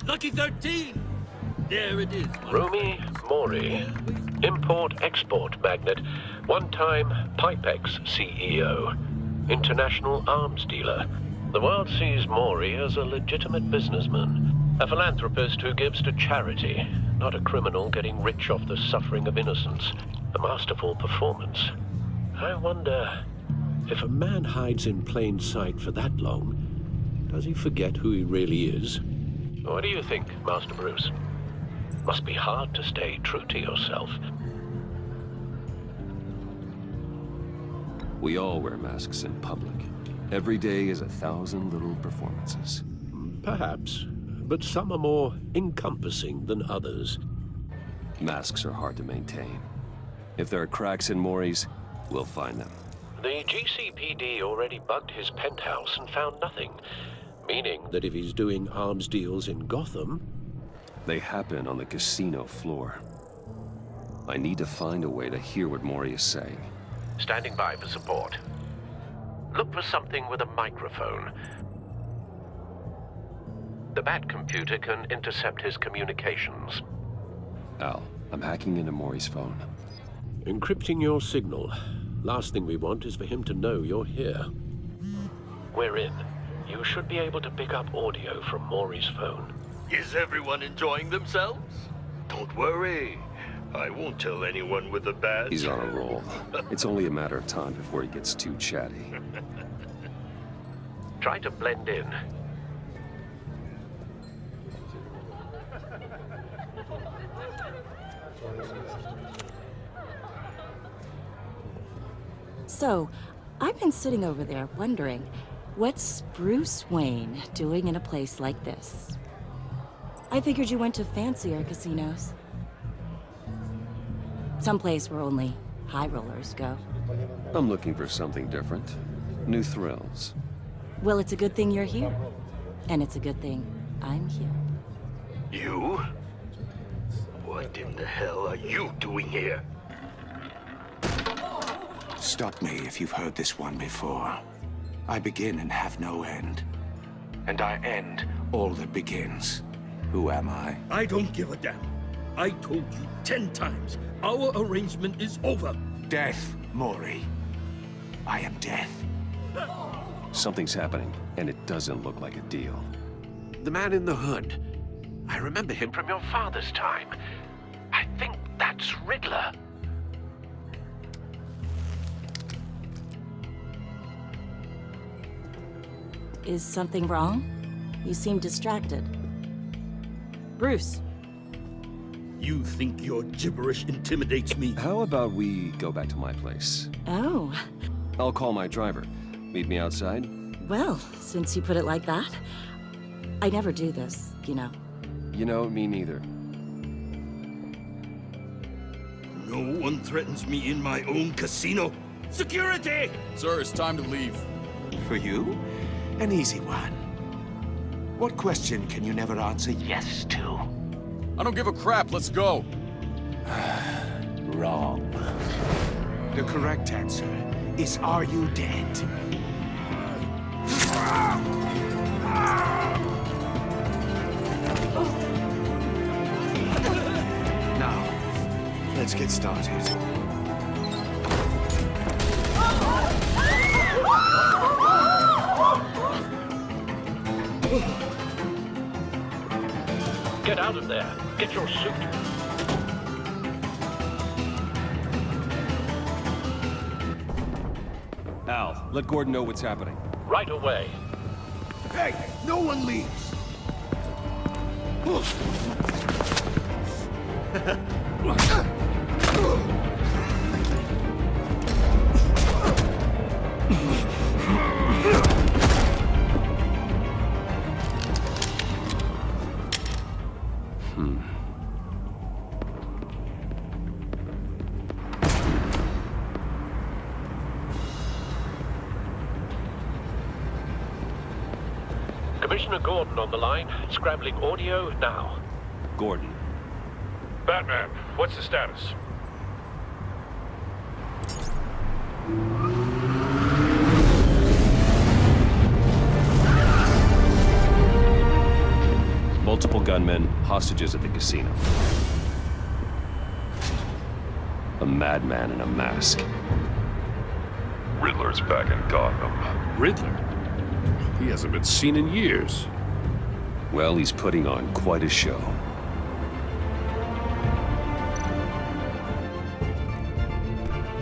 Lucky 13! There it is. Rumi Mori, import-export magnate, one-time Pipex CEO, international arms dealer. The world sees Mori as a legitimate businessman, a philanthropist who gives to charity, not a criminal getting rich off the suffering of innocence. A masterful performance. I wonder, if a man hides in plain sight for that long, does he forget who he really is? What do you think, Master Bruce? Must be hard to stay true to yourself. We all wear masks in public. Every day is 1,000 little performances. Perhaps, but some are more encompassing than others. Masks are hard to maintain. If there are cracks in Mori's, we'll find them. The GCPD already bugged his penthouse and found nothing, meaning that if he's doing arms deals in Gotham... They happen on the casino floor. I need to find a way to hear what Mori is saying. Standing by for support. Look for something with a microphone. The Bat computer can intercept his communications. Al, I'm hacking into Mori's phone. Encrypting your signal. Last thing we want is for him to know you're here. We're in. You should be able to pick up audio from Mori's phone. Is everyone enjoying themselves? Don't worry. I won't tell anyone with a badge. He's on a roll. It's only a matter of time before he gets too chatty. Try to blend in. So, I've been sitting over there wondering, what's Bruce Wayne doing in a place like this? I figured you went to fancier casinos. Someplace where only high rollers go. I'm looking for something different. New thrills. Well, it's a good thing you're here. And it's a good thing I'm here. You? What in the hell are you doing here? Stop me if you've heard this one before. I begin and have no end. And I end all that begins. Who am I? I don't give a damn. I told you 10 times. Our arrangement is over. Death, Mori. I am death. Something's happening, and it doesn't look like a deal. The man in the hood. I remember him from your father's time. I think that's Riddler. Is something wrong? You seem distracted. Bruce. You think your gibberish intimidates me? How about we go back to my place? Oh. I'll call my driver. Meet me outside? Well, since you put it like that, I never do this, you know. You know, me neither. No one threatens me in my own casino. Security! Sir, it's time to leave. For you? An easy one. What question can you never answer yes to? I don't give a crap, let's go. Wrong. The correct answer is, are you dead? Now, let's get started. Get out of there. Get your suit. Al, let Gordon know what's happening. Right away. Hey, no one leaves! Commissioner Gordon on the line, scrambling audio now. Gordon. Batman, what's the status? Multiple gunmen, hostages at the casino. A madman in a mask. Riddler's back in Gotham. Riddler? He hasn't been seen in years. Well, he's putting on quite a show.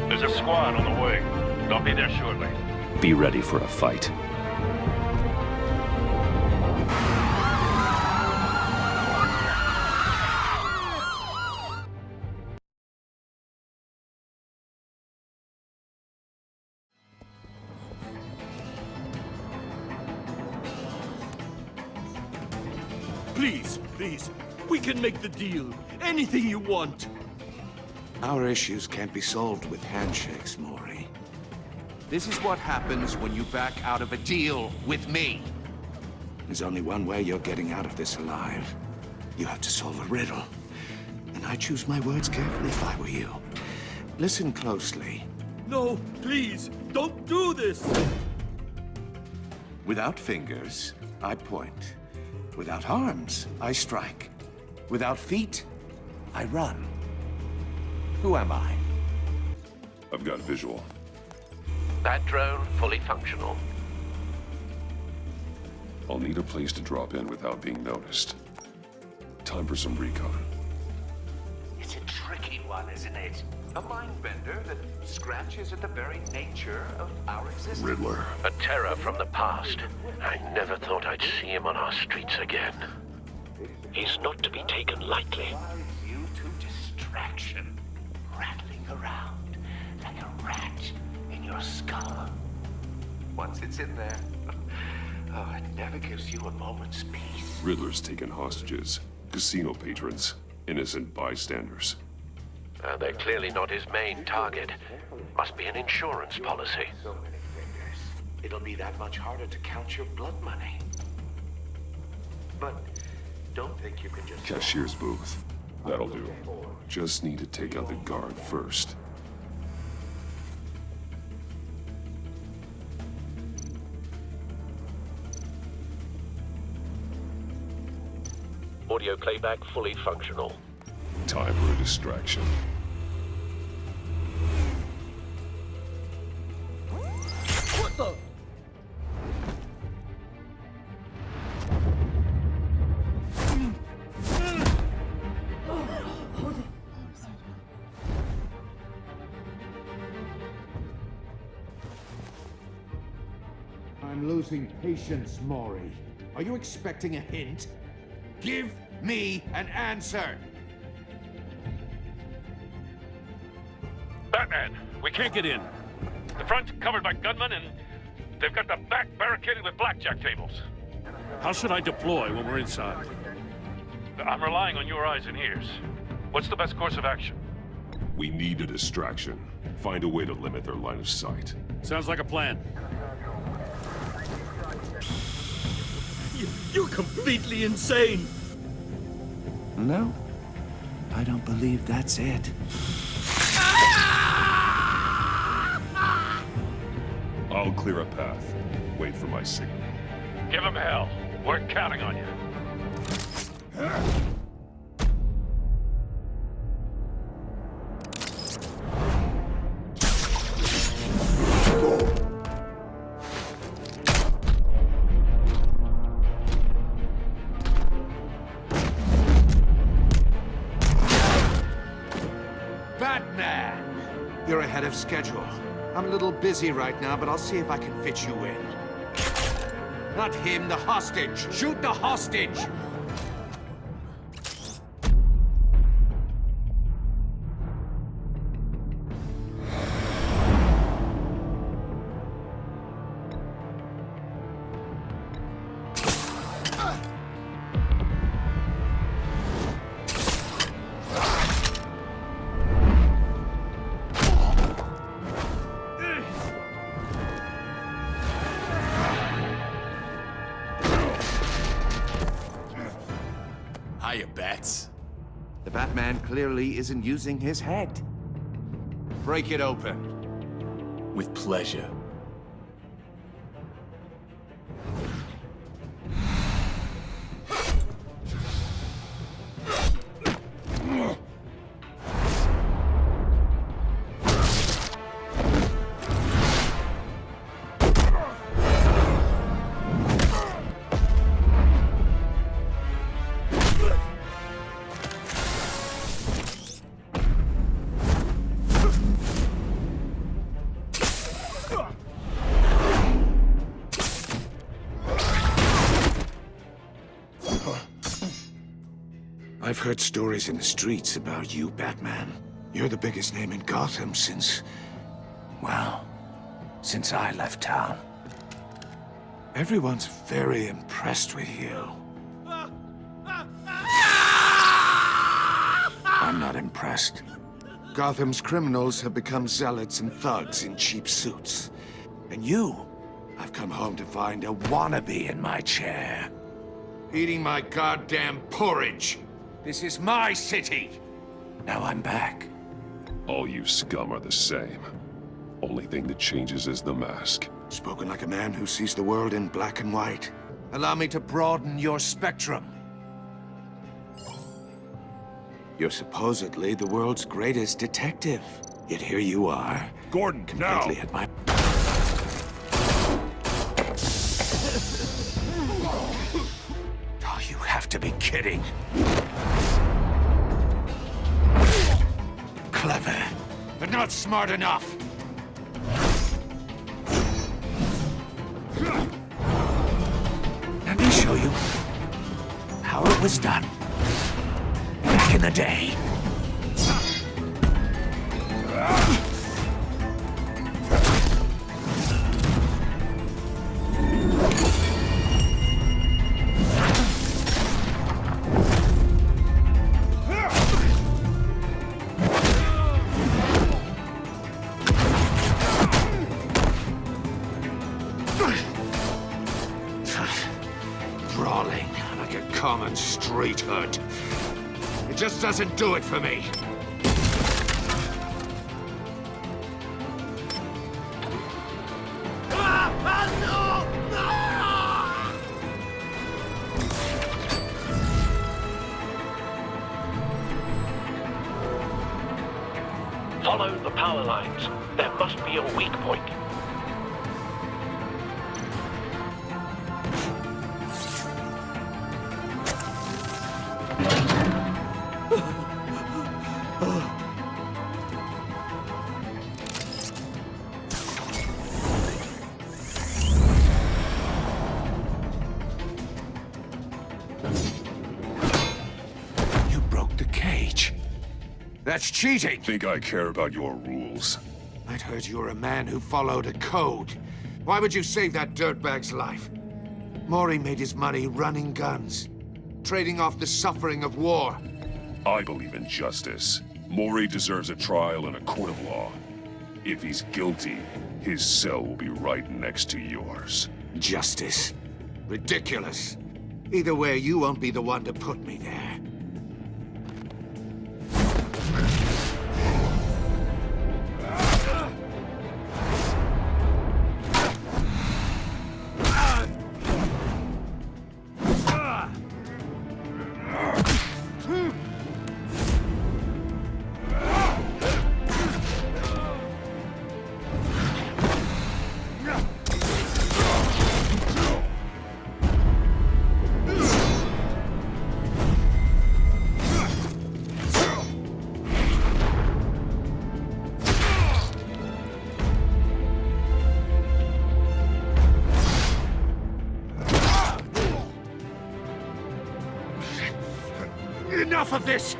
There's a squad on the way. They'll be there shortly. Be ready for a fight. Please, please. We can make the deal. Anything you want. Our issues can't be solved with handshakes, Mori. This is what happens when you back out of a deal with me. There's only one way you're getting out of this alive. You have to solve a riddle. And I choose my words carefully if I were you. Listen closely. No, please. Don't do this. Without fingers, I point. Without arms, I strike. Without feet, I run. Who am I? I've got visual. That drone fully functional. I'll need a place to drop in without being noticed. Time for some recon. It's a tricky one, isn't it? A mind bender that scratches at the very nature of our existence. Riddler. A terror from the past. I never thought I'd see him on our streets again. He's not to be taken lightly. You to distraction, rattling around like a rat in your skull. Once it's in there, oh, it never gives you a moment's peace. Riddler's taken hostages. Casino patrons. Innocent bystanders. They're clearly not his main target. Must be an insurance policy. So many fingers. It'll be that much harder to count your blood money. But don't think you can just... Cashier's booth. That'll do. Just need to take out the guard first. Audio playback fully functional. Time for a distraction. What the? I'm losing patience, Mori. Are you expecting a hint? Give me an answer! Batman, we can't get in. The front's covered by gunmen, and they've got the back barricaded with blackjack tables. How should I deploy when we're inside? I'm relying on your eyes and ears. What's the best course of action? We need a distraction. Find a way to limit their line of sight. Sounds like a plan. You're completely insane! No, I don't believe that's it. I'll clear a path. Wait for my signal. Give him hell. We're counting on you. Batman! You're ahead of schedule. I'm a little busy right now, but I'll see if I can fit you in. Not him, the hostage! Shoot the hostage! Hiya, Bats. The Batman clearly isn't using his head. Break it open. With pleasure. I've heard stories in the streets about you, Batman. You're the biggest name in Gotham since... well, since I left town. Everyone's very impressed with you. I'm not impressed. Gotham's criminals have become zealots and thugs in cheap suits. And you, I've come home to find a wannabe in my chair. Eating my goddamn porridge. This is my city. Now I'm back. All you scum are the same. Only thing that changes is the mask. Spoken like a man who sees the world in black and white. Allow me to broaden your spectrum. You're supposedly the world's greatest detective. Yet here you are. Gordon, now! Completely at my... Oh, you have to be kidding. Clever, but not smart enough. Let me show you how it was done back in the day. Brawling like a common street hood. It just doesn't do it for me. Follow the power lines. There must be a weak point. You broke the cage. That's cheating! Think I care about your rules? I'd heard you were a man who followed a code. Why would you save that dirtbag's life? Mori made his money running guns, trading off the suffering of war. I believe in justice. Mori deserves a trial in a court of law. If he's guilty, his cell will be right next to yours. Justice. Ridiculous. Either way, you won't be the one to put me there. Enough of this!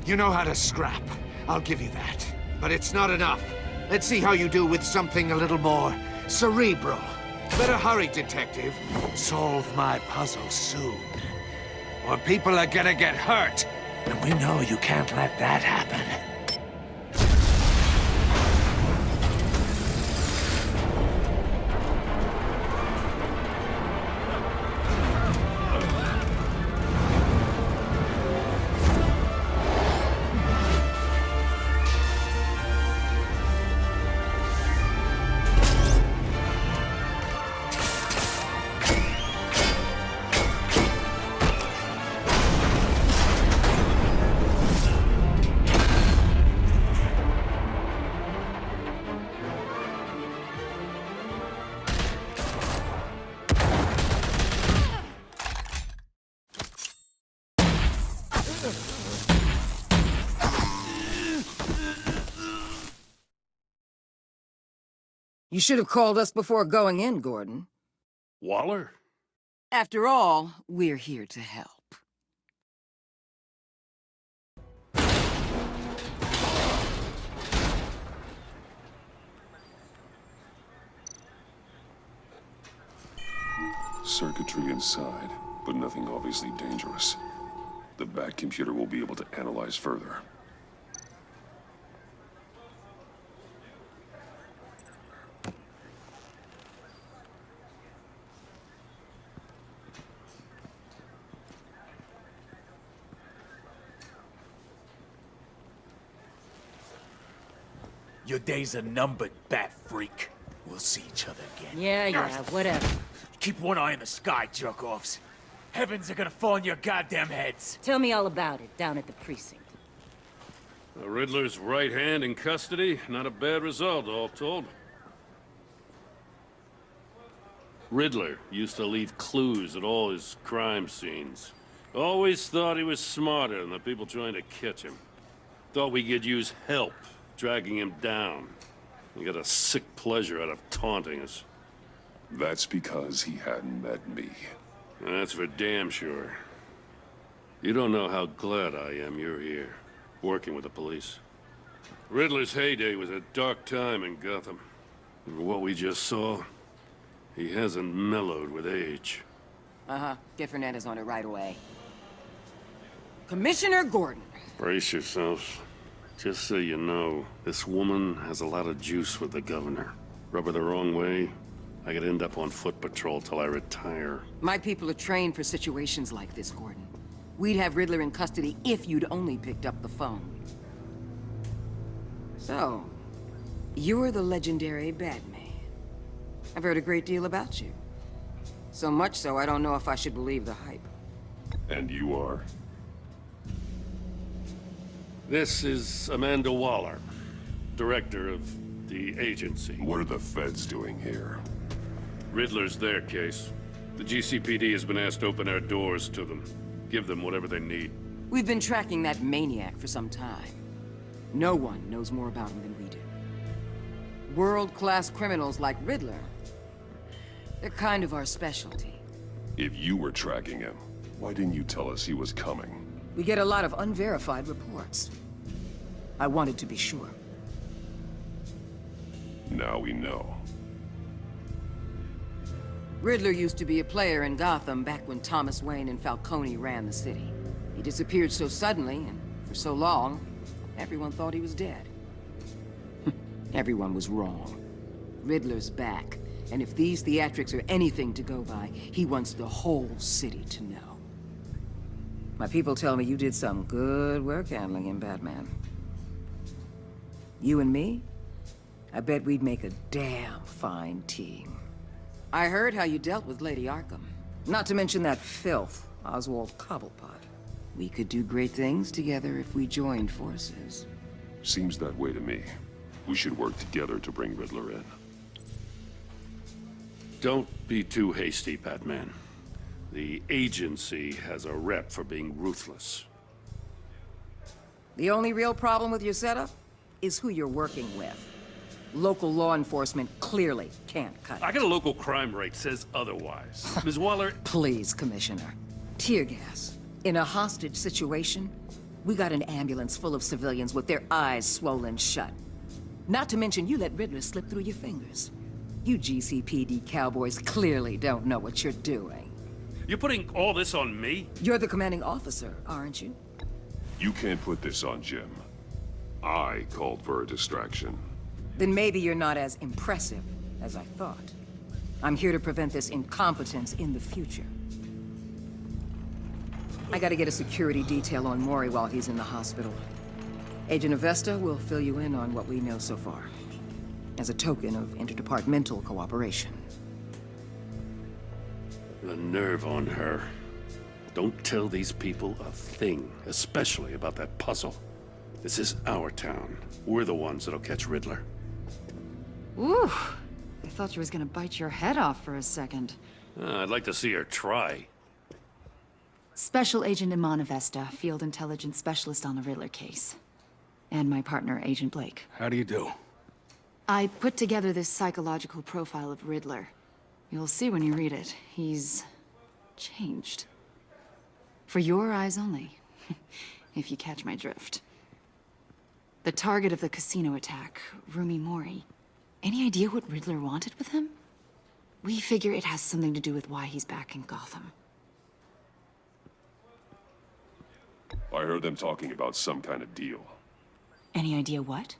You know how to scrap. I'll give you that. But it's not enough. Let's see how you do with something a little more cerebral. Better hurry, detective. Solve my puzzle soon. Or people are gonna get hurt. And we know you can't let that happen. You should have called us before going in, Gordon. Waller? After all, we're here to help. Circuitry inside, but nothing obviously dangerous. The Bat computer will be able to analyze further. Your days are numbered, Bat Freak. We'll see each other again. Yeah, whatever. Keep one eye in the sky, jerk-offs. Heavens are gonna fall on your goddamn heads. Tell me all about it down at the precinct. The Riddler's right hand in custody. Not a bad result, all told. Riddler used to leave clues at all his crime scenes. Always thought he was smarter than the people trying to catch him. Thought we could use help, dragging him down. He got a sick pleasure out of taunting us. That's because he hadn't met me. That's for damn sure. You don't know how glad I am you're here, working with the police. Riddler's heyday was a dark time in Gotham. And for what we just saw, he hasn't mellowed with age. Uh-huh. Get Fernandez on it right away. Commissioner Gordon. Brace yourselves. Just so you know, this woman has a lot of juice with the governor. Rub her the wrong way, I could end up on foot patrol till I retire. My people are trained for situations like this, Gordon. We'd have Riddler in custody if you'd only picked up the phone. So, you're the legendary Batman. I've heard a great deal about you. So much so, I don't know if I should believe the hype. And you are? This is Amanda Waller, director of the agency. What are the feds doing here? Riddler's their case. The GCPD has been asked to open our doors to them. Give them whatever they need. We've been tracking that maniac for some time. No one knows more about him than we do. World-class criminals like Riddler, they're kind of our specialty. If you were tracking him, why didn't you tell us he was coming? We get a lot of unverified reports. I wanted to be sure. Now we know. Riddler used to be a player in Gotham back when Thomas Wayne and Falcone ran the city. He disappeared so suddenly, and for so long, everyone thought he was dead. Everyone was wrong. Riddler's back, and if these theatrics are anything to go by, he wants the whole city to know. My people tell me you did some good work handling him, Batman. You and me? I bet we'd make a damn fine team. I heard how you dealt with Lady Arkham. Not to mention that filth, Oswald Cobblepot. We could do great things together if we joined forces. Seems that way to me. We should work together to bring Riddler in. Don't be too hasty, Batman. The agency has a rep for being ruthless. The only real problem with your setup is who you're working with. Local law enforcement clearly can't cut it. I got a local crime rate says otherwise. Ms. Waller... Please, Commissioner. Tear gas. In a hostage situation, we got an ambulance full of civilians with their eyes swollen shut. Not to mention you let Riddler slip through your fingers. You GCPD cowboys clearly don't know what you're doing. You're putting all this on me? You're the commanding officer, aren't you? You can't put this on Jim. I called for a distraction. Then maybe you're not as impressive as I thought. I'm here to prevent this incompetence in the future. I gotta get a security detail on Mori while he's in the hospital. Agent Avesta will fill you in on what we know so far, as a token of interdepartmental cooperation. The nerve on her. Don't tell these people a thing, especially about that puzzle. This is our town. We're the ones that'll catch Riddler. Ooh, I thought you was gonna bite your head off for a second. I'd like to see her try. Special Agent Iman Avesta, Field Intelligence Specialist on the Riddler case. And my partner, Agent Blake. How do you do? I put together this psychological profile of Riddler. You'll see when you read it. He's changed. For your eyes only, if you catch my drift. The target of the casino attack, Rumi Mori. Any idea what Riddler wanted with him? We figure it has something to do with why he's back in Gotham. I heard them talking about some kind of deal. Any idea what?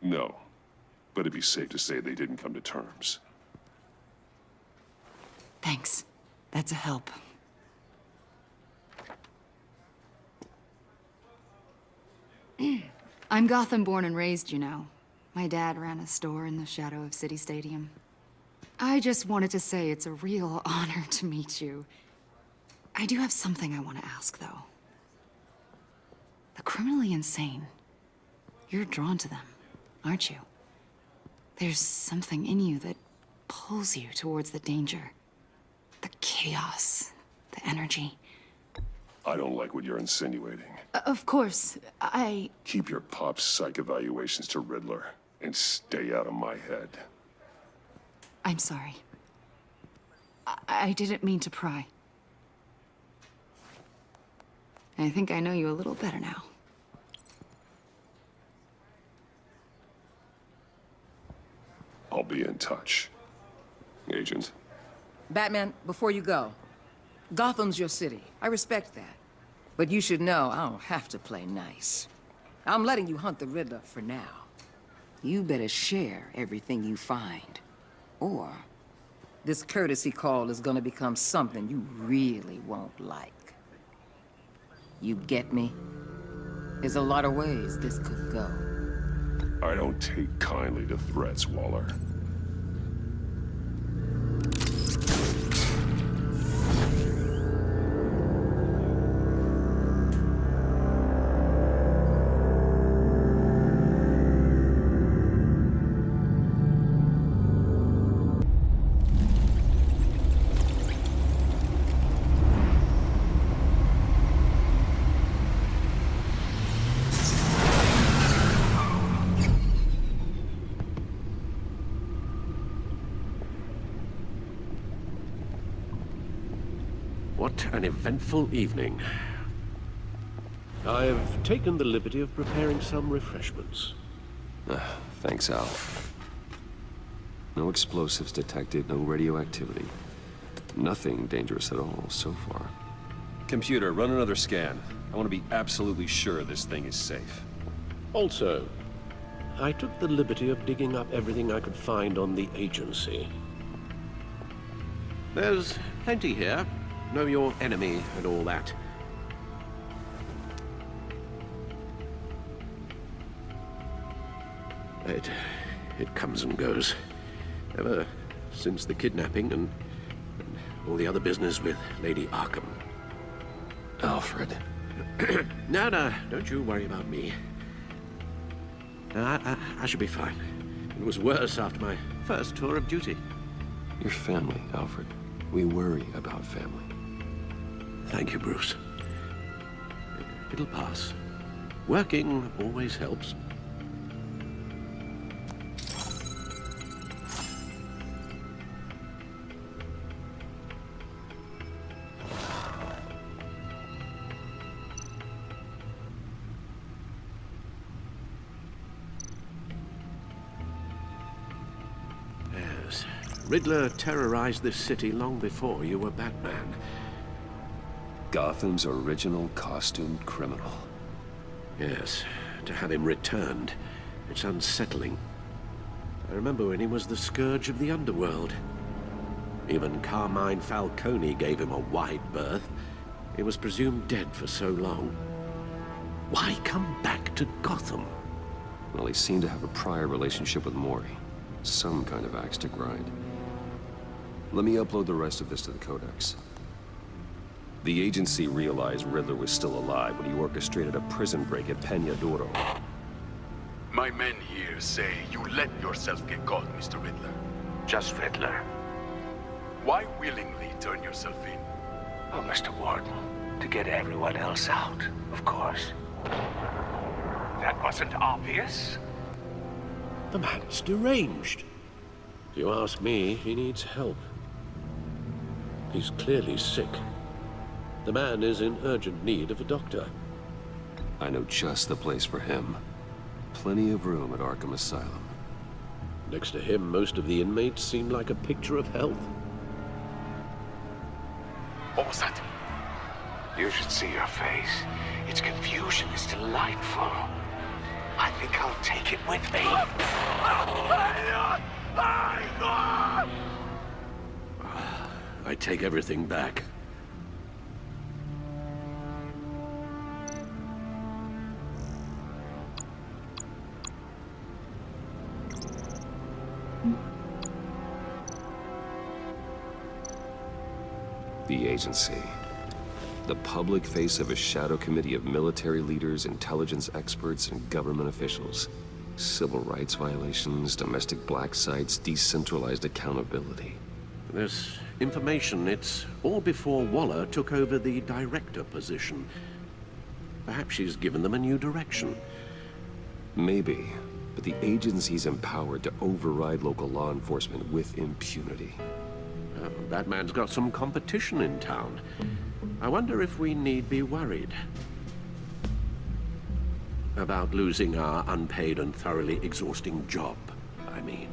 No, but it'd be safe to say they didn't come to terms. Thanks. That's a help. I'm Gotham born and raised, you know. My dad ran a store in the shadow of City Stadium. I just wanted to say it's a real honor to meet you. I do have something I want to ask, though. The criminally insane. You're drawn to them, aren't you? There's something in you that pulls you towards the danger. The chaos, the energy. I don't like what you're insinuating. Of course, Keep your pop's psych evaluations to Riddler, and stay out of my head. I'm sorry. I didn't mean to pry. I think I know you a little better now. I'll be in touch. Agent. Batman, before you go, Gotham's your city. I respect that. But you should know I don't have to play nice. I'm letting you hunt the Riddler for now. You better share everything you find. Or this courtesy call is gonna become something you really won't like. You get me? There's a lot of ways this could go. I don't take kindly to threats, Waller. What an eventful evening. I've taken the liberty of preparing some refreshments. Thanks, Al. No explosives detected, no radioactivity. Nothing dangerous at all so far. Computer, run another scan. I want to be absolutely sure this thing is safe. Also, I took the liberty of digging up everything I could find on the agency. There's plenty here. Know your enemy and all that. It comes and goes. Ever since the kidnapping and all the other business with Lady Arkham. Alfred. No, don't you worry about me. I should be fine. It was worse after my first tour of duty. Your family, Alfred. We worry about family. Thank you, Bruce. It'll pass. Working always helps. Yes. Riddler terrorized this city long before you were Batman. Gotham's original costumed criminal. Yes, to have him returned, it's unsettling. I remember when he was the scourge of the underworld. Even Carmine Falcone gave him a wide berth. He was presumed dead for so long. Why come back to Gotham? Well, he seemed to have a prior relationship with Mori. Some kind of axe to grind. Let me upload the rest of this to the Codex. The agency realized Riddler was still alive when he orchestrated a prison break at Peña Duro. My men here say you let yourself get caught, Mr. Riddler. Just Riddler. Why willingly turn yourself in? Oh, Mr. Warden, to get everyone else out, of course. That wasn't obvious. The man's deranged. If you ask me, he needs help. He's clearly sick. The man is in urgent need of a doctor. I know just the place for him. Plenty of room at Arkham Asylum. Next to him, most of the inmates seem like a picture of health. What was that? You should see your face. Its confusion is delightful. I think I'll take it with me. I take everything back. The agency. The public face of a shadow committee of military leaders, intelligence experts, and government officials. Civil rights violations, domestic black sites, decentralized accountability. This information, it's all before Waller took over the director position. Perhaps she's given them a new direction. Maybe, but the agency's empowered to override local law enforcement with impunity. Batman's got some competition in town. I wonder if we need be worried about losing our unpaid and thoroughly exhausting job, I mean.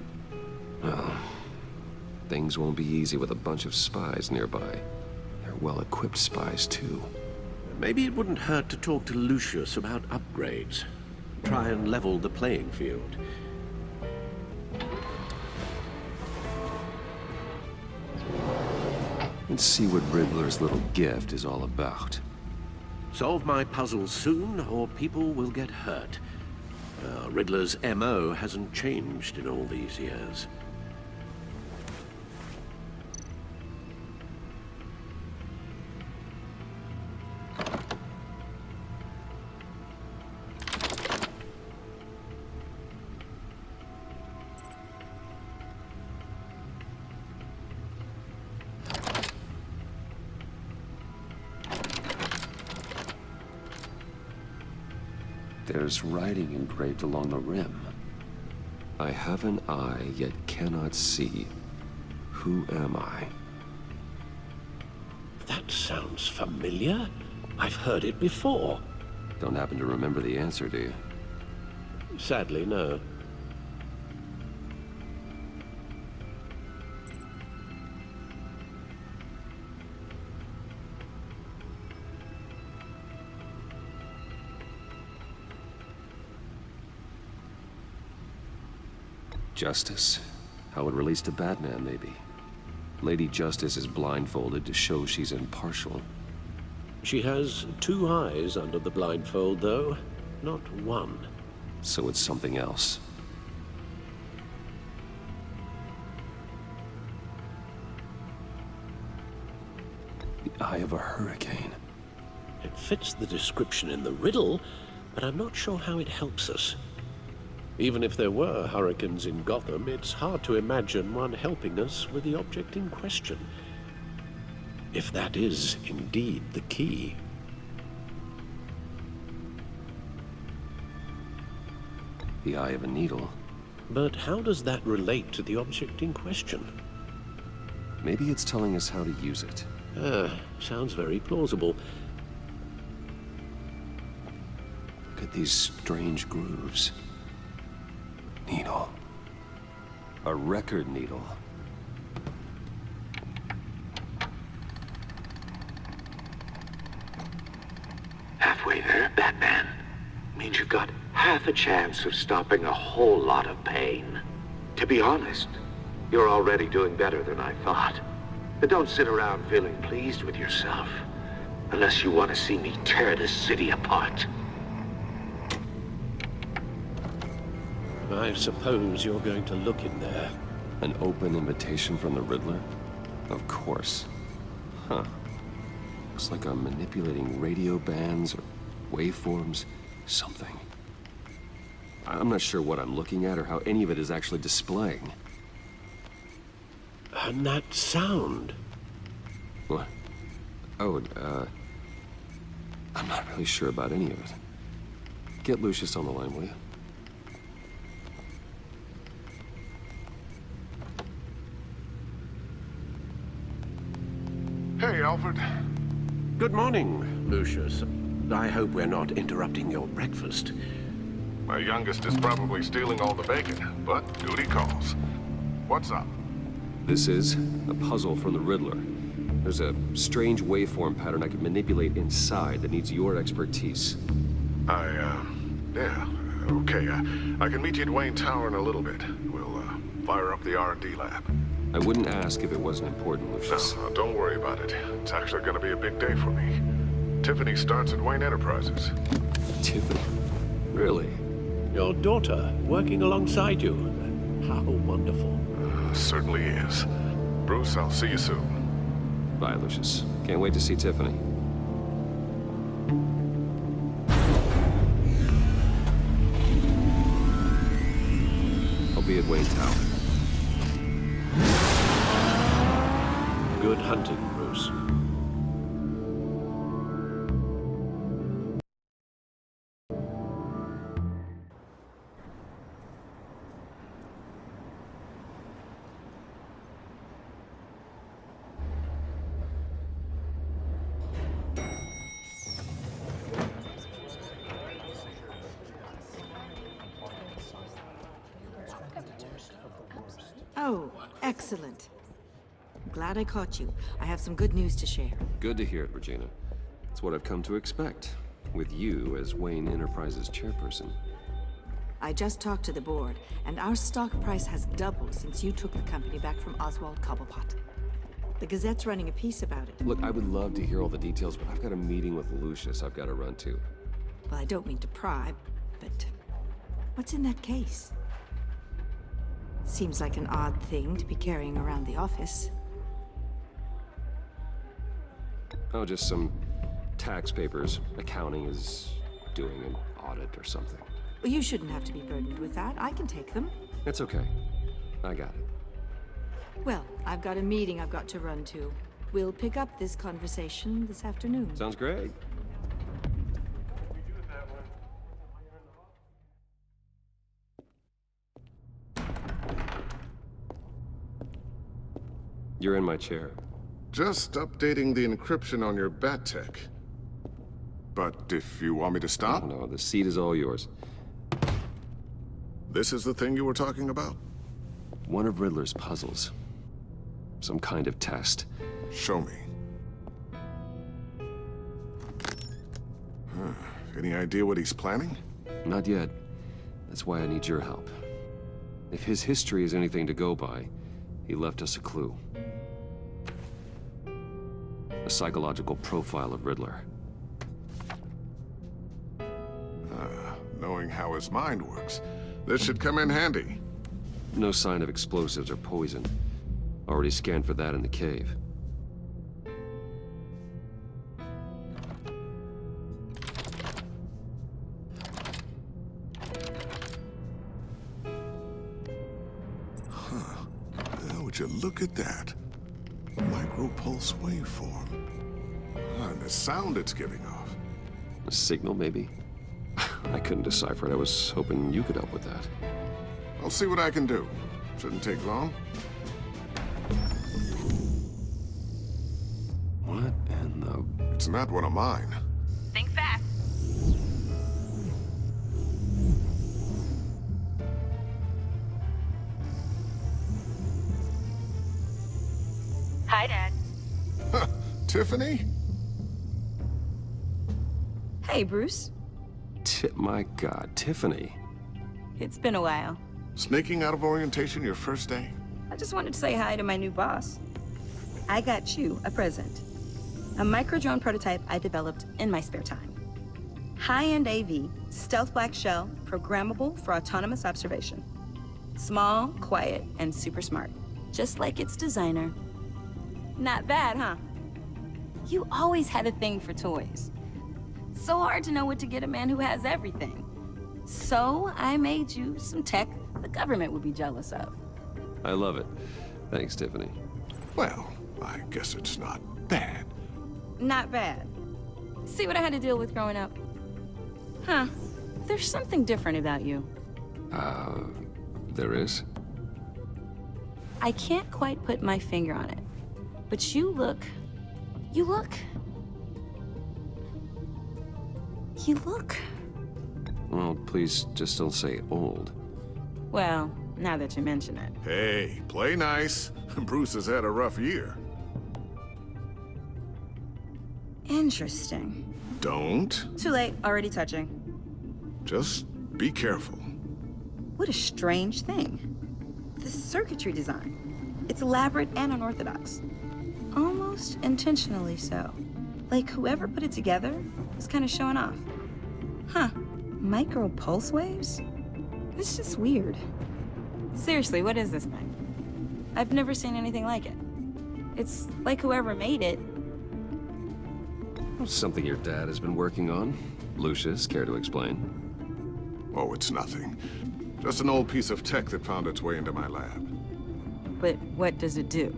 Well, things won't be easy with a bunch of spies nearby. They're well-equipped spies, too. Maybe it wouldn't hurt to talk to Lucius about upgrades. Try and level the playing field. Let's see what Riddler's little gift is all about. Solve my puzzle soon, or people will get hurt. Riddler's MO hasn't changed in all these years. There's writing engraved along the rim. I have an eye, yet cannot see. Who am I? That sounds familiar. I've heard it before. Don't happen to remember the answer, do you? Sadly, no. Justice. How it relates to Batman, maybe. Lady Justice is blindfolded to show she's impartial. She has two eyes under the blindfold, though. Not one. So it's something else. The eye of a hurricane. It fits the description in the riddle, but I'm not sure how it helps us. Even if there were hurricanes in Gotham, it's hard to imagine one helping us with the object in question. If that is indeed the key. The eye of a needle. But how does that relate to the object in question? Maybe it's telling us how to use it. Sounds very plausible. Look at these strange grooves. Needle. A record needle. Halfway there, Batman. Means you've got half a chance of stopping a whole lot of pain. To be honest, you're already doing better than I thought. But don't sit around feeling pleased with yourself. Unless you want to see me tear this city apart. I suppose you're going to look in there. An open invitation from the Riddler? Of course. Huh. Looks like I'm manipulating radio bands or waveforms. Something. I'm not sure what I'm looking at or how any of it is actually displaying. And that sound. What? Oh, I'm not really sure about any of it. Get Lucius on the line, will you? Alfred. Good morning, Lucius. I hope we're not interrupting your breakfast. My youngest is probably stealing all the bacon, but duty calls. What's up? This is a puzzle from the Riddler. There's a strange waveform pattern I can manipulate inside that needs your expertise. Yeah, okay. I can meet you at Wayne Tower in a little bit. We'll, fire up the R&D lab. I wouldn't ask if it wasn't important, Lucius. No, don't worry about it. It's actually gonna be a big day for me. Tiffany starts at Wayne Enterprises. Tiffany? Really? Your daughter, working alongside you. How wonderful. Certainly is. Bruce, I'll see you soon. Bye, Lucius. Can't wait to see Tiffany. I'll be at Wayne Tower. Good hunting, Bruce. Oh, excellent. I'm glad I caught you. I have some good news to share. Good to hear it, Regina. It's what I've come to expect, with you as Wayne Enterprises chairperson. I just talked to the board, and our stock price has doubled since you took the company back from Oswald Cobblepot. The Gazette's running a piece about it. Look, I would love to hear all the details, but I've got a meeting with Lucius I've got to run to. Well, I don't mean to pry, but what's in that case? Seems like an odd thing to be carrying around the office. Oh, just some tax papers. Accounting is doing an audit or something. Well, you shouldn't have to be burdened with that. I can take them. It's okay. I got it. Well, I've got a meeting I've got to run to. We'll pick up this conversation this afternoon. Sounds great. You're in my chair. Just updating the encryption on your bat tech. But if you want me to stop? No, the seat is all yours. This is the thing you were talking about? One of Riddler's puzzles. Some kind of test. Show me. Any idea what he's planning? Not yet. That's why I need your help. If his history is anything to go by, he left us a clue. A psychological profile of Riddler. Knowing how his mind works, this should come in handy. No sign of explosives or poison. Already scanned for that in the cave. Would you look at that? Micropulse waveform. And the sound it's giving off. A signal, maybe? I couldn't decipher it. I was hoping you could help with that. I'll see what I can do. Shouldn't take long. What in the... It's not one of mine. Think fast. Hi, Dad. Tiffany? Hey, Bruce. My God, Tiffany. It's been a while. Sneaking out of orientation your first day? I just wanted to say hi to my new boss. I got you a present. A micro-drone prototype I developed in my spare time. High-end AV, stealth black shell, programmable for autonomous observation. Small, quiet, and super smart. Just like its designer. Not bad, huh? You always had a thing for toys. So hard to know what to get a man who has everything. So I made you some tech the government would be jealous of. I love it. Thanks, Tiffany. Well, I guess it's not bad. Not bad. See what I had to deal with growing up? Huh. There's something different about you. There is? I can't quite put my finger on it. But you look You look... You look... Well, please just don't say old. Well, now that you mention it. Hey, play nice. Bruce has had a rough year. Interesting. Don't. Too late, already touching. Just be careful. What a strange thing. The circuitry design. It's elaborate and unorthodox. Almost intentionally so. Like whoever put it together was kind of showing off. Huh. Micro pulse waves? It's just weird. Seriously, what is this thing? I've never seen anything like it. It's like whoever made it. Something your dad has been working on. Lucius, care to explain? Oh, it's nothing. Just an old piece of tech that found its way into my lab. But what does it do?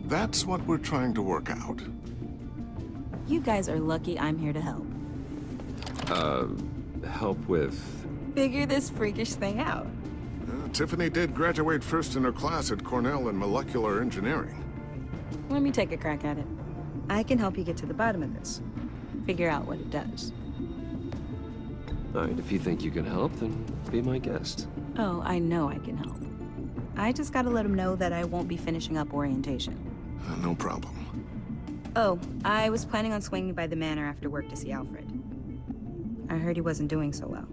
That's what we're trying to work out. You guys are lucky I'm here to help. Help with... Figure this freakish thing out. Tiffany did graduate first in her class at Cornell in molecular engineering. Let me take a crack at it. I can help you get to the bottom of this. Figure out what it does. All right, if you think you can help, then be my guest. Oh, I know I can help. I just gotta let him know that I won't be finishing up orientation. No problem. Oh, I was planning on swinging by the manor after work to see Alfred. I heard he wasn't doing so well.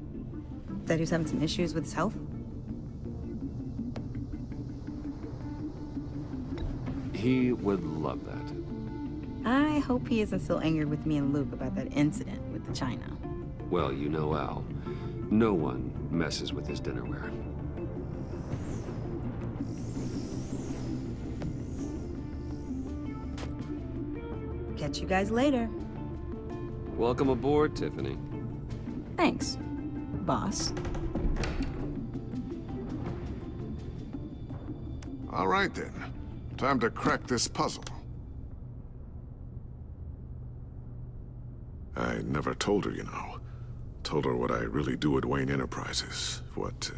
That he was having some issues with his health. He would love that. I hope he isn't still angered with me and Luke about that incident with the china. Well, you know Al. No one messes with his dinnerware. Catch you guys later. Welcome aboard, Tiffany. Thanks, boss. All right, then. Time to crack this puzzle. I never told her, you know. Told her what I really do at Wayne Enterprises. What,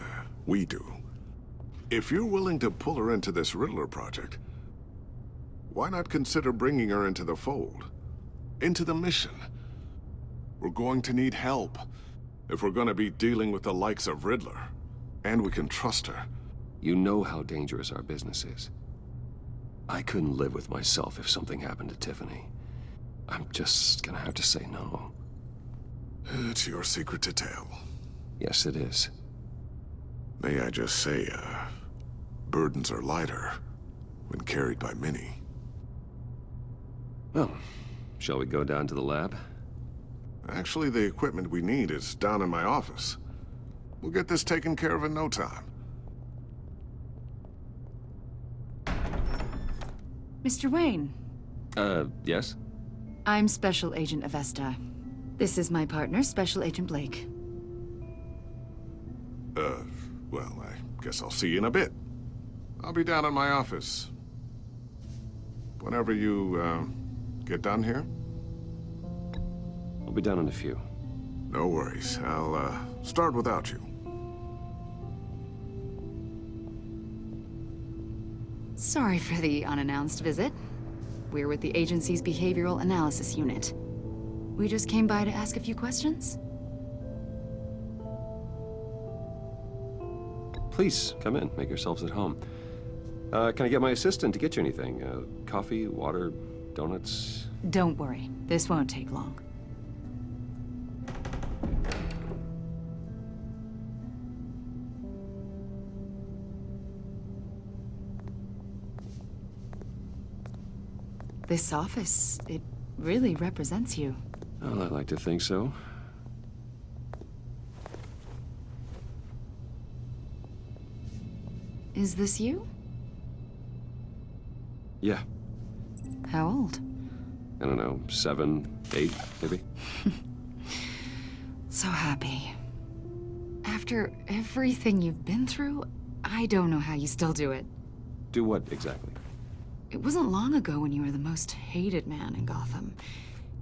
we do. If you're willing to pull her into this Riddler project, why not consider bringing her into the fold? Into the mission? We're going to need help if we're going to be dealing with the likes of Riddler. And we can trust her. You know how dangerous our business is. I couldn't live with myself if something happened to Tiffany. I'm just gonna have to say no. It's your secret to tell. Yes, it is. May I just say, burdens are lighter when carried by many. Well, shall we go down to the lab? Actually, the equipment we need is down in my office. We'll get this taken care of in no time. Mr. Wayne. Yes? I'm Special Agent Avesta. This is my partner, Special Agent Blake. Well, I guess I'll see you in a bit. I'll be down in my office. Whenever you, get done here? I'll be down in a few. No worries. I'll, start without you. Sorry for the unannounced visit. We're with the agency's Behavioral Analysis Unit. We just came by to ask a few questions. Please, come in. Make yourselves at home. Can I get my assistant to get you anything? Coffee, water, donuts? Don't worry. This won't take long. This office, it really represents you. Well, I like to think so. Is this you? Yeah. How old? I don't know, 7, 8, maybe? So happy. After everything you've been through, I don't know how you still do it. Do what, exactly? It wasn't long ago when you were the most hated man in Gotham,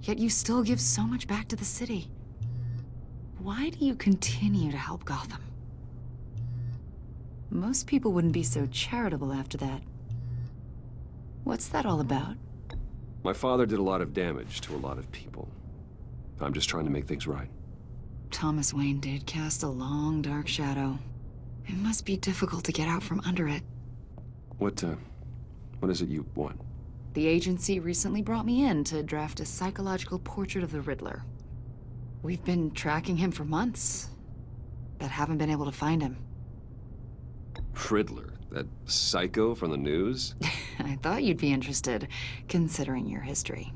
yet you still give so much back to the city. Why do you continue to help Gotham? Most people wouldn't be so charitable after that. What's that all about? My father did a lot of damage to a lot of people. I'm just trying to make things right. Thomas Wayne did cast a long, dark shadow. It must be difficult to get out from under it. What is it you want? The agency recently brought me in to draft a psychological portrait of the Riddler. We've been tracking him for months, but haven't been able to find him. Riddler? That psycho from the news? I thought you'd be interested, considering your history.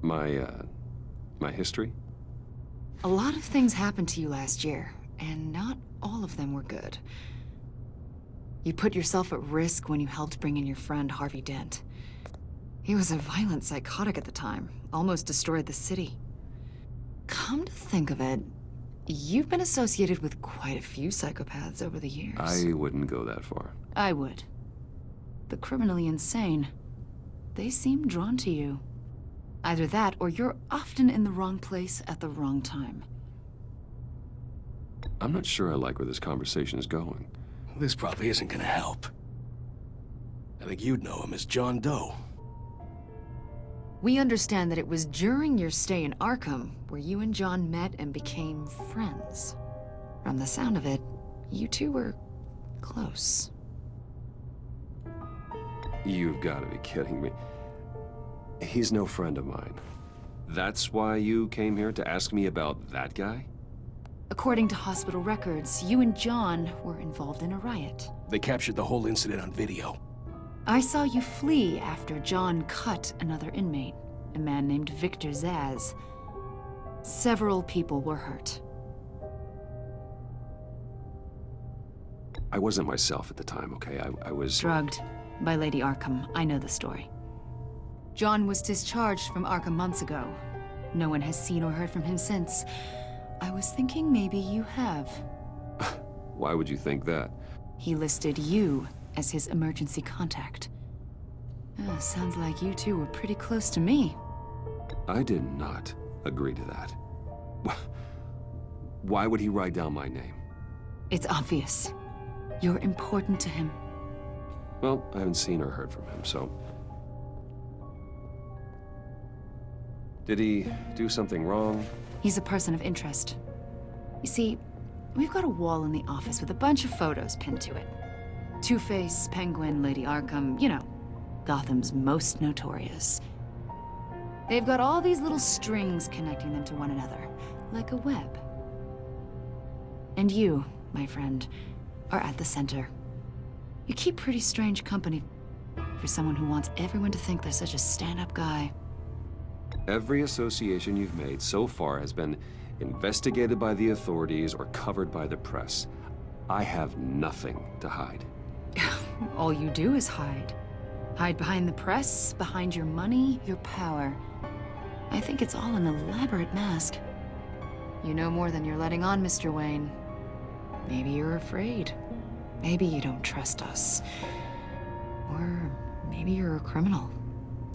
My history? A lot of things happened to you last year, and not all of them were good. You put yourself at risk when you helped bring in your friend Harvey Dent. He was a violent psychotic at the time, almost destroyed the city. Come to think of it, you've been associated with quite a few psychopaths over the years. I wouldn't go that far. I would. The criminally insane. They seem drawn to you. Either that, or you're often in the wrong place at the wrong time. I'm not sure I like where this conversation is going. This probably isn't gonna help. I think you'd know him as John Doe. We understand that it was during your stay in Arkham where you and John met and became friends. From the sound of it, you two were close. You've got to be kidding me. He's no friend of mine. That's why you came here to ask me about that guy? According to hospital records, you and John were involved in a riot. They captured the whole incident on video. I saw you flee after John cut another inmate, a man named Victor Zaz. Several people were hurt. I wasn't myself at the time, okay? I was... Drugged by Lady Arkham. I know the story. John was discharged from Arkham months ago. No one has seen or heard from him since. I was thinking maybe you have. Why would you think that? He listed you as his emergency contact. Sounds like you two were pretty close to me. I did not agree to that. Why would he write down my name? It's obvious. You're important to him. Well, I haven't seen or heard from him, so... Did he do something wrong? He's a person of interest. You see, we've got a wall in the office with a bunch of photos pinned to it. Two-Face, Penguin, Lady Arkham, you know, Gotham's most notorious. They've got all these little strings connecting them to one another, like a web. And you, my friend, are at the center. You keep pretty strange company for someone who wants everyone to think they're such a stand-up guy. Every association you've made so far has been investigated by the authorities or covered by the press. I have nothing to hide. All you do is hide. Hide behind the press, behind your money, your power. I think it's all an elaborate mask. You know more than you're letting on, Mr. Wayne. Maybe you're afraid. Maybe you don't trust us. Or maybe you're a criminal,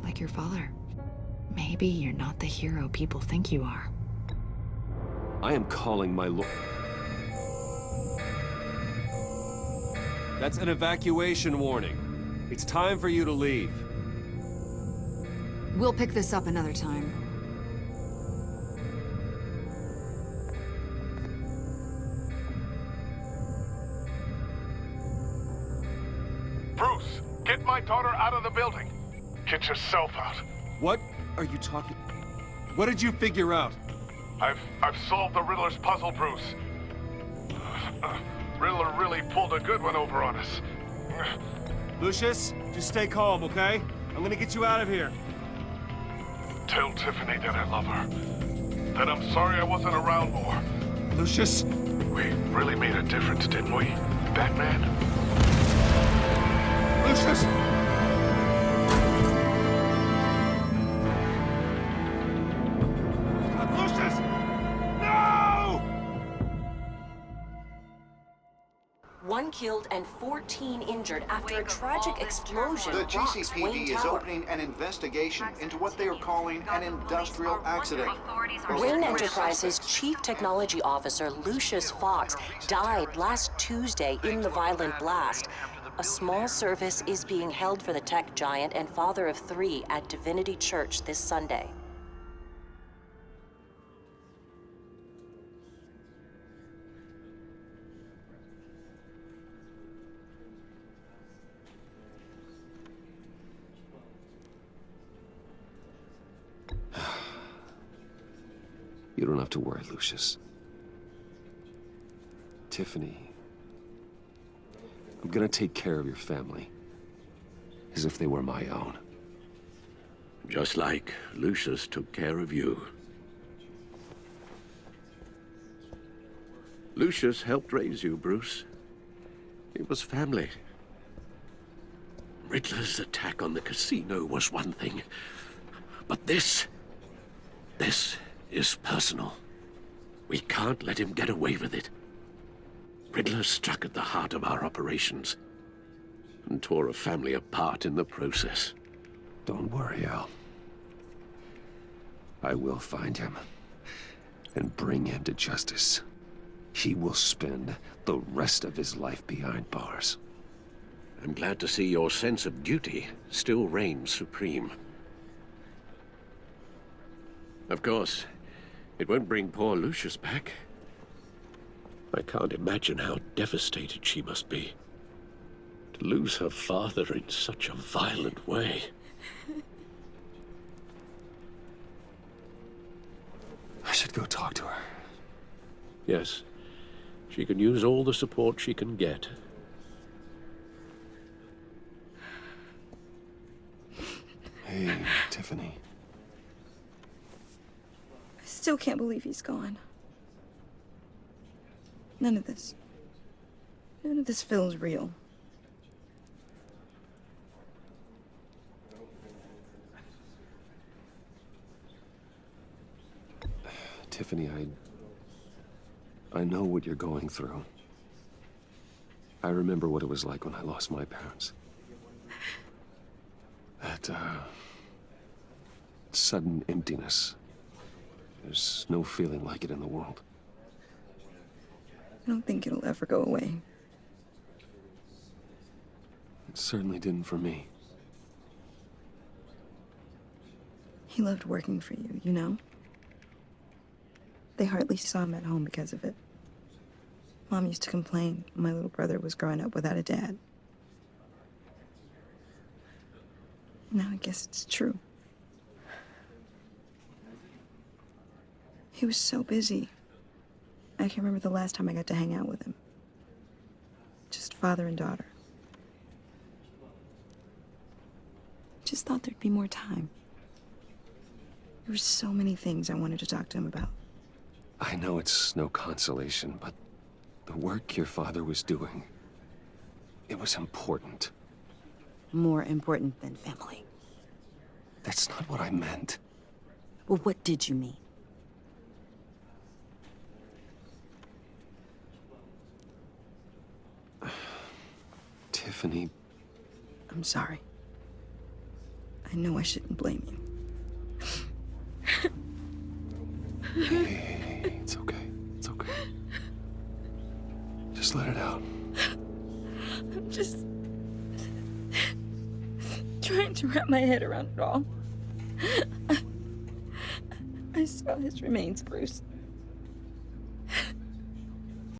like your father. Maybe you're not the hero people think you are. I am calling my lord. That's an evacuation warning. It's time for you to leave. We'll pick this up another time. Bruce, get my daughter out of the building. Get yourself out. What are you talking? What did you figure out? I've solved the Riddler's puzzle, Bruce. Riddler really pulled a good one over on us. Lucius, just stay calm, okay? I'm gonna get you out of here. Tell Tiffany that I love her. That I'm sorry I wasn't around more. Lucius? We really made a difference, didn't we, Batman? Lucius! Lucius! No! 1 killed and 14 injured after a tragic explosion. The rocks Wayne GCPD is Tower. opening an investigation into what they are calling an industrial accident. Wayne Enterprises' Chief Technology Officer Lucius Fox died last Tuesday in the violent blast. A small service is being held for the tech giant and father of 3 at Divinity Church this Sunday. You don't have to worry, Lucius. Tiffany, I'm gonna take care of your family, as if they were my own. Just like Lucius took care of you. Lucius helped raise you, Bruce. It was family. Riddler's attack on the casino was one thing, but this is personal. We can't let him get away with it. Riddler struck at the heart of our operations and tore a family apart in the process. Don't worry, Al. I will find him and bring him to justice. He will spend the rest of his life behind bars. I'm glad to see your sense of duty still reigns supreme. Of course, it won't bring poor Lucius back. I can't imagine how devastated she must be. To lose her father in such a violent way. I should go talk to her. Yes, she can use all the support she can get. Hey, Tiffany. I still can't believe he's gone. None of this feels real. Tiffany, I know what you're going through. I remember what it was like when I lost my parents. That, sudden emptiness. There's no feeling like it in the world. I don't think it'll ever go away. It certainly didn't for me. He loved working for you, you know? They hardly saw him at home because of it. Mom used to complain my little brother was growing up without a dad. Now I guess it's true. He was so busy. I can't remember the last time I got to hang out with him. Just father and daughter. Just thought there'd be more time. There were so many things I wanted to talk to him about. I know it's no consolation, but the work your father was doing, it was important. More important than family. That's not what I meant. Well, what did you mean? Tiffany. I'm sorry. I know I shouldn't blame you. Hey, it's okay. It's okay. Just let it out. I'm just trying to wrap my head around it all. I saw his remains, Bruce.